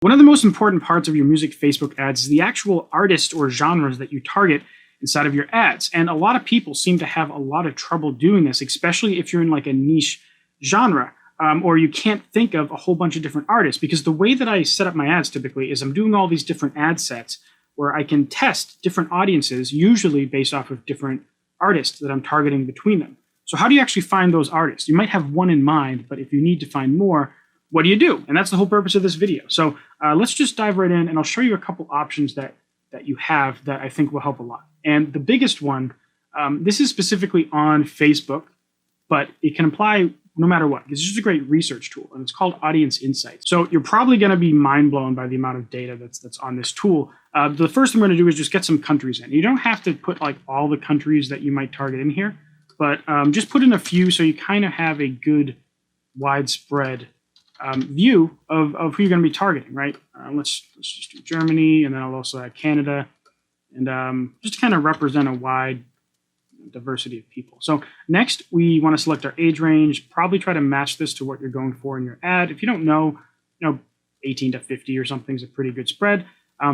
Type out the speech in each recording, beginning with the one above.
One of the most important parts of your music Facebook ads is the actual artist or genres that you target inside of your ads. And a lot of people seem to have a lot of trouble doing this, especially if you're in like a niche genre or you can't think of a whole bunch of different artists. Because the way that I set up my ads typically is I'm doing all these different ad sets where I can test different audiences, usually based off of different artists that I'm targeting between them. So how do you actually find those artists? You might have one in mind, but if you need to find more, what do? And that's the whole purpose of this video. So let's just dive right in, and I'll show you a couple options that you have that I think will help a lot. And the biggest one, this is specifically on Facebook, but it can apply no matter what. It's just a great research tool, and it's called Audience Insights. So you're probably going to be mind blown by the amount of data that's on this tool. The first thing we're going to do is just get some countries in. You don't have to put like all the countries that you might target in here, but just put in a few so you kind of have a good widespread view of who you're going to be targeting, right? Let's just do Germany, and then I'll also add Canada, and just to kind of represent a wide diversity of people. So next, we want to select our age range. Probably try to match this to what you're going for in your ad. If you don't know, 18 to 50 or something is a pretty good spread.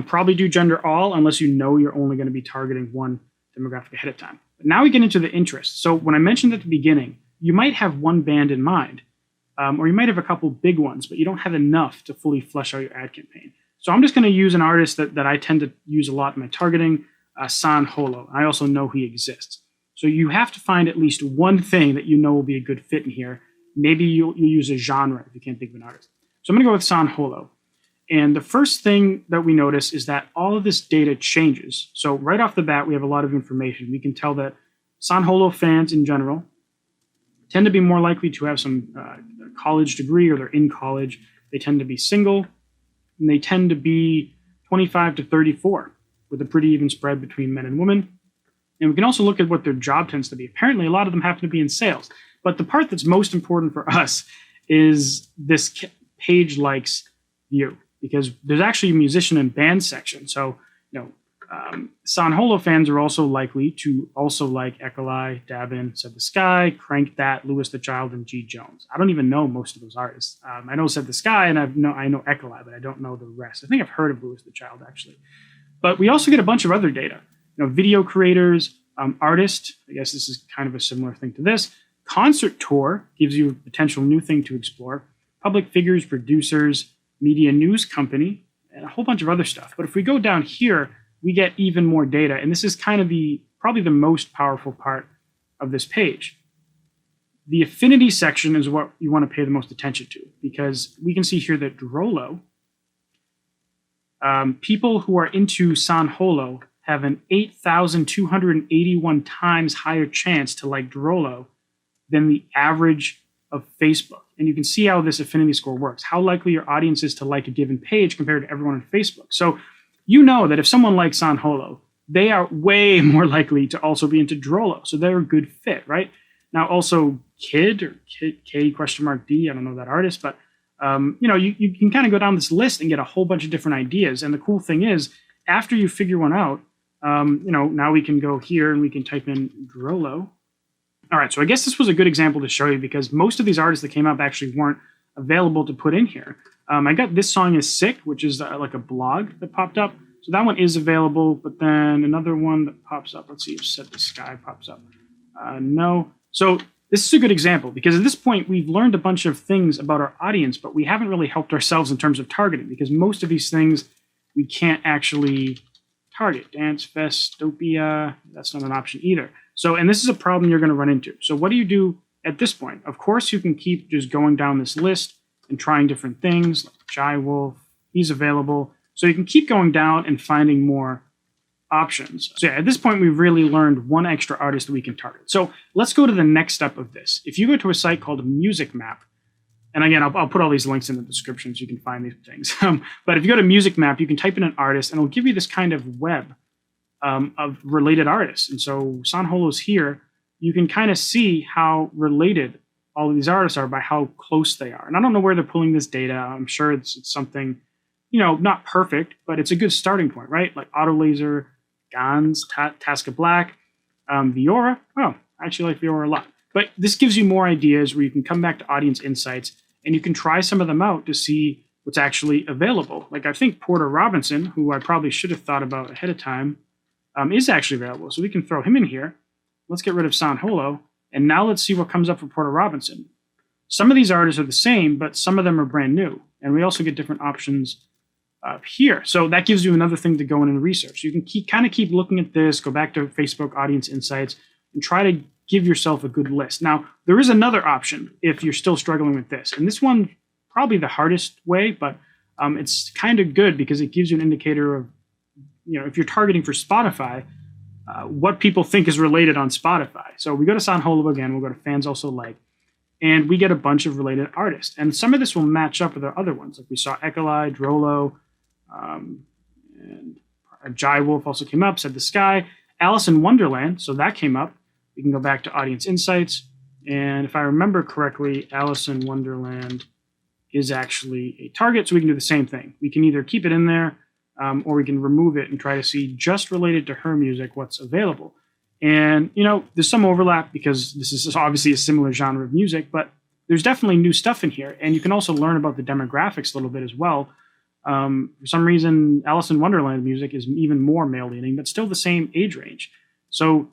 Probably do gender all, unless you know you're only going to be targeting one demographic ahead of time. But now we get into the interests. So when I mentioned at the beginning, you might have one band in mind. Or you might have a couple big ones, but you don't have enough to fully flesh out your ad campaign. So I'm just going to use an artist that I tend to use a lot in my targeting, San Holo. I also know he exists. So you have to find at least one thing that you know will be a good fit in here. Maybe you'll use a genre if you can't think of an artist. So I'm going to go with San Holo. And the first thing that we notice is that all of this data changes. So right off the bat, we have a lot of information. We can tell that San Holo fans in general tend to be more likely to have some college degree, or they're in college. They tend to be single, and they tend to be 25 to 34, with a pretty even spread between men and women. And we can also look at what their job tends to be. Apparently, a lot of them happen to be in sales. But the part that's most important for us is this page likes view, because there's actually a musician and band section. So, San Holo fans are also likely to also like Ekalai, Dabin, Said the Sky, Crank That, Louis the Child, and G. Jones. I don't even know most of those artists. I know Said the Sky, and I know Ekalai, but I don't know the rest. I think I've heard of Louis the Child, actually. But we also get a bunch of other data. Video creators, artists. I guess this is kind of a similar thing to this. Concert tour gives you a potential new thing to explore. Public figures, producers, media news company, and a whole bunch of other stuff. But if we go down here, we get even more data. And this is kind of probably the most powerful part of this page. The affinity section is what you want to pay the most attention to, because we can see here that Drolo, people who are into San Holo have an 8,281 times higher chance to like Drolo than the average of Facebook. And you can see how this affinity score works, how likely your audience is to like a given page compared to everyone on Facebook. So you know that if someone likes San Holo, they are way more likely to also be into Drolo. So they're a good fit, right? Now also Kid, or K D, I don't know that artist, but you can kind of go down this list and get a whole bunch of different ideas. And the cool thing is, after you figure one out, now we can go here and we can type in Drolo. All right, so I guess this was a good example to show you, because most of these artists that came up actually weren't available to put in here. I got This Song Is Sick, which is like a blog that popped up. So that one is available, but then another one that pops up. Let's see if Set the Sky pops up. No. So this is a good example, because at this point, we've learned a bunch of things about our audience, but we haven't really helped ourselves in terms of targeting, because most of these things we can't actually target. Dance, Festopia, that's not an option either. So, and this is a problem you're going to run into. So what do you do at this point? Of course, you can keep just going down this list and trying different things, like Jai Wolf, he's available. So you can keep going down and finding more options. So yeah, at this point, we've really learned one extra artist that we can target. So let's go to the next step of this. If you go to a site called Music Map, and again, I'll put all these links in the description so you can find these things. But if you go to Music Map, you can type in an artist, and it'll give you this kind of web of related artists. And so San Holo's here. You can kind of see how related all of these artists are by how close they are. And I don't know where they're pulling this data. I'm sure it's something, not perfect, but it's a good starting point, right? Like Autolaser, Gans, Tasca Black, Viora. Oh, I actually like Viora a lot. But this gives you more ideas where you can come back to Audience Insights, and you can try some of them out to see what's actually available. Like I think Porter Robinson, who I probably should have thought about ahead of time, is actually available. So we can throw him in here. Let's get rid of San Holo. And now let's see what comes up for Porter Robinson. Some of these artists are the same, but some of them are brand new. And we also get different options here. So that gives you another thing to go in and research. You can keep looking at this, go back to Facebook Audience Insights, and try to give yourself a good list. Now, there is another option if you're still struggling with this. And this one, probably the hardest way, but it's kind of good because it gives you an indicator of, if you're targeting for Spotify, what people think is related on Spotify. So we go to San Holo again, we'll go to Fans Also Like, and we get a bunch of related artists. And some of this will match up with our other ones. Like we saw Ekalai, Drolo, and Jai Wolf also came up, Said the Sky, Alice in Wonderland, so that came up. We can go back to Audience Insights, and if I remember correctly, Alice in Wonderland is actually a target, so we can do the same thing. We can either keep it in there, or we can remove it and try to see just related to her music what's available. And, there's some overlap because this is obviously a similar genre of music, but there's definitely new stuff in here. And you can also learn about the demographics a little bit as well. For some reason, Alice in Wonderland music is even more male-leaning, but still the same age range. So,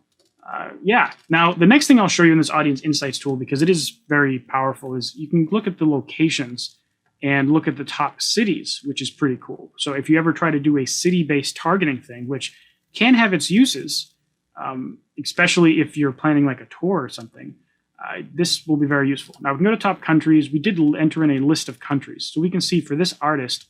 yeah. Now, the next thing I'll show you in this Audience Insights tool, because it is very powerful, is you can look at the locations and look at the top cities, which is pretty cool. So if you ever try to do a city-based targeting thing, which can have its uses, especially if you're planning like a tour or something, this will be very useful. Now, we can go to top countries. We did enter in a list of countries. So we can see for this artist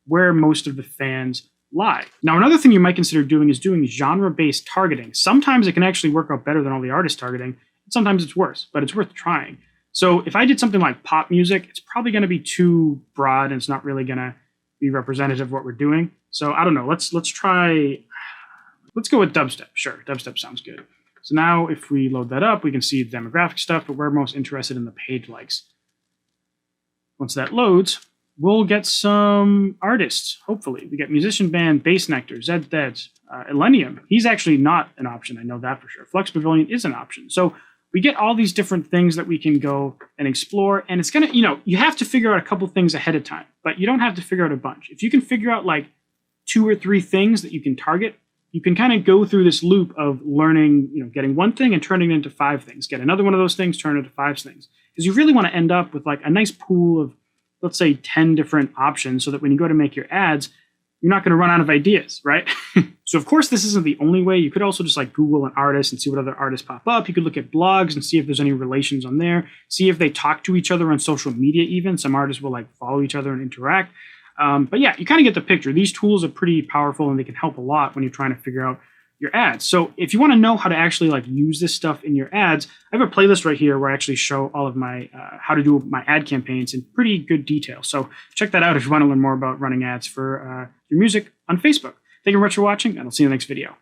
where most of the fans lie. Now, another thing you might consider doing is doing genre-based targeting. Sometimes it can actually work out better than all the artist targeting. Sometimes it's worse, but it's worth trying. So if I did something like pop music, it's probably going to be too broad and it's not really going to be representative of what we're doing. So I don't know. Let's go with dubstep. Sure, dubstep sounds good. So now if we load that up, we can see the demographic stuff, but we're most interested in the page likes. Once that loads, we'll get some artists, hopefully. We get musician band, Bass Nectar, Zed Dead, Elenium. He's actually not an option, I know that for sure. Flux Pavilion is an option. So we get all these different things that we can go and explore, and it's going to, you have to figure out a couple things ahead of time, but you don't have to figure out a bunch. If you can figure out like 2 or 3 things that you can target, you can kind of go through this loop of learning, getting one thing and turning it into 5 things. Get another one of those things, turn it into 5 things. Because you really want to end up with like a nice pool of, let's say, 10 different options so that when you go to make your ads, you're not going to run out of ideas, right? So of course, this isn't the only way. You could also just like Google an artist and see what other artists pop up. You could look at blogs and see if there's any relations on there. See if they talk to each other on social media even. Some artists will like follow each other and interact. But yeah, you kind of get the picture. These tools are pretty powerful and they can help a lot when you're trying to figure out your ads. So if you want to know how to actually like use this stuff in your ads, I have a playlist right here where I actually show all of my how to do my ad campaigns in pretty good detail. So check that out if you want to learn more about running ads for your music on Facebook. Thank you very much for watching, and I'll see you in the next video.